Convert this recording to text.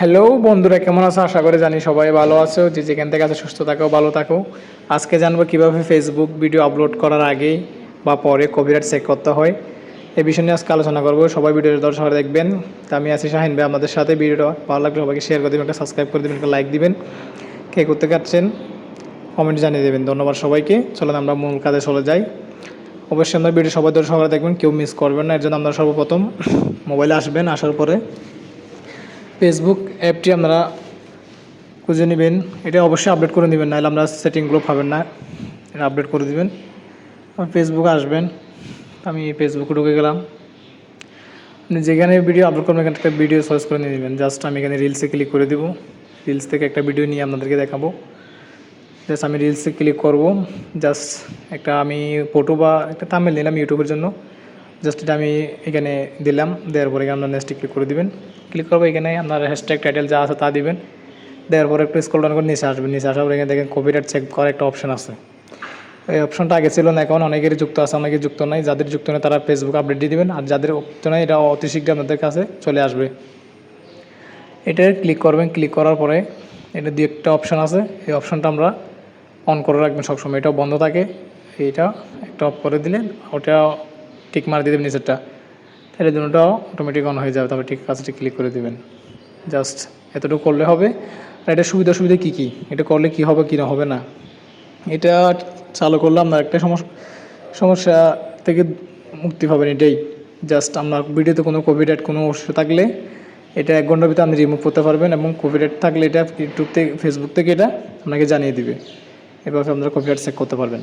Hello বন্ধুরা, কেমন আছো? আশা করি জানি সবাই ভালো আছো। যে যেখান থেকে আছো সুস্থ থাকো, ভালো থাকো। আজকে জানবো কিভাবে ফেসবুক ভিডিও আপলোড করার আগেই বা পরে কপিরাইট চেক করতে হয়। এই বিষয় নিয়ে আজকে আলোচনা করবো। সবাই ভিডিওটা দর্শক দেখবেন। তা আমি আছি শাহিন ভাই আপনাদের সাথে। ভিডিওটা ভালো লাগলে সবাইকে শেয়ার করে দেবেন, একটা সাবস্ক্রাইব করে দেবেন, একটা লাইক দিবেন। কে করতে পারছেন কমেন্ট জানিয়ে দেবেন। ধন্যবাদ সবাইকে। চলেন আমরা মূল কাজে চলে যাই। অবশ্যই আমরা ভিডিও সবাই দর্শক দেখবেন, কেউ মিস করবেন না। এর জন্য আমরা সর্বপ্রথম মোবাইলে আসবেন। আসার পরে ফেসবুক অ্যাপটি আপনারা খুঁজে নেবেন। এটা অবশ্যই আপডেট করে নেবেন, নাহলে আমরা সেটিংগুলো পাবেন না। এটা আপডেট করে দেবেন। ফেসবুকে আসবেন। আমি ফেসবুকে ঢুকে গেলাম। যেখানে ভিডিও আপলোড করবেন এখান থেকে ভিডিও সার্চ করে নিয়ে নেবেন। জাস্ট আমি এখানে রিলসে ক্লিক করে দেবো। রিলস থেকে একটা ভিডিও নিয়ে আপনাদেরকে দেখাবো। জাস্ট আমি রিলসে ক্লিক করব। জাস্ট একটা আমি ফটো বা একটা থাম্বনেল নিলাম ইউটিউবের জন্য। জাস্ট এটা আমি এখানে দিলাম। দেওয়ার পরে আপনার নেক্সটে ক্লিক করে দেবেন। ক্লিক করবো, এখানে আপনার হ্যাশট্যাগ টাইটেল যা আছে তা দিবেন। দেওয়ার পরে একটু স্ক্রল ডাউন করে নিচে আসবেন। নিচে আসার পরে এখানে দেখেন কপিরাইট চেক করার একটা অপশন আছে। এই অপশনটা আগে ছিল না, এখন অনেকেরই যুক্ত আছে, অনেকের যুক্ত নাই। যাদের যুক্ত নেই তারা ফেসবুক আপডেট দিয়ে দেবেন, আর যাদের যুক্ত নেই এটা অতি শীঘ্রই আপনাদের কাছে চলে আসবে। এটা ক্লিক করবেন। ক্লিক করার পরে এটা দিয়ে একটা অপশন আছে, এই অপশনটা আমরা অন করে রাখবেন সবসময়। এটাও বন্ধ থাকে, এইটা একটা অফ করে দিলেন, ওটা টিক মার দিয়ে দেবেন নিচেরটা, তাহলে দুটোটাও অটোমেটিক অন হয়ে যাবে। তারপরে ঠিক কাজটি ক্লিক করে দেবেন। জাস্ট এতটুকু করলে হবে। আর এটা সুবিধা কী কী, এটা করলে কী হবে কী না হবে না, এটা চালু করলে আপনার একটা সমস্যা থেকে মুক্তি পাবেন। এটাই জাস্ট আপনার ভিডিওতে কোনো কপিরাইট কোনো অংশ থাকলে এটা 1 ঘন্টার ভিতরে আপনি রিমুভ করতে পারবেন, এবং কপিরাইট থাকলে এটা ইউটিউব থেকে ফেসবুক থেকে এটা আপনাকে জানিয়ে দিবে। এভাবে আপনারা কপিরাইট চেক করতে পারবেন।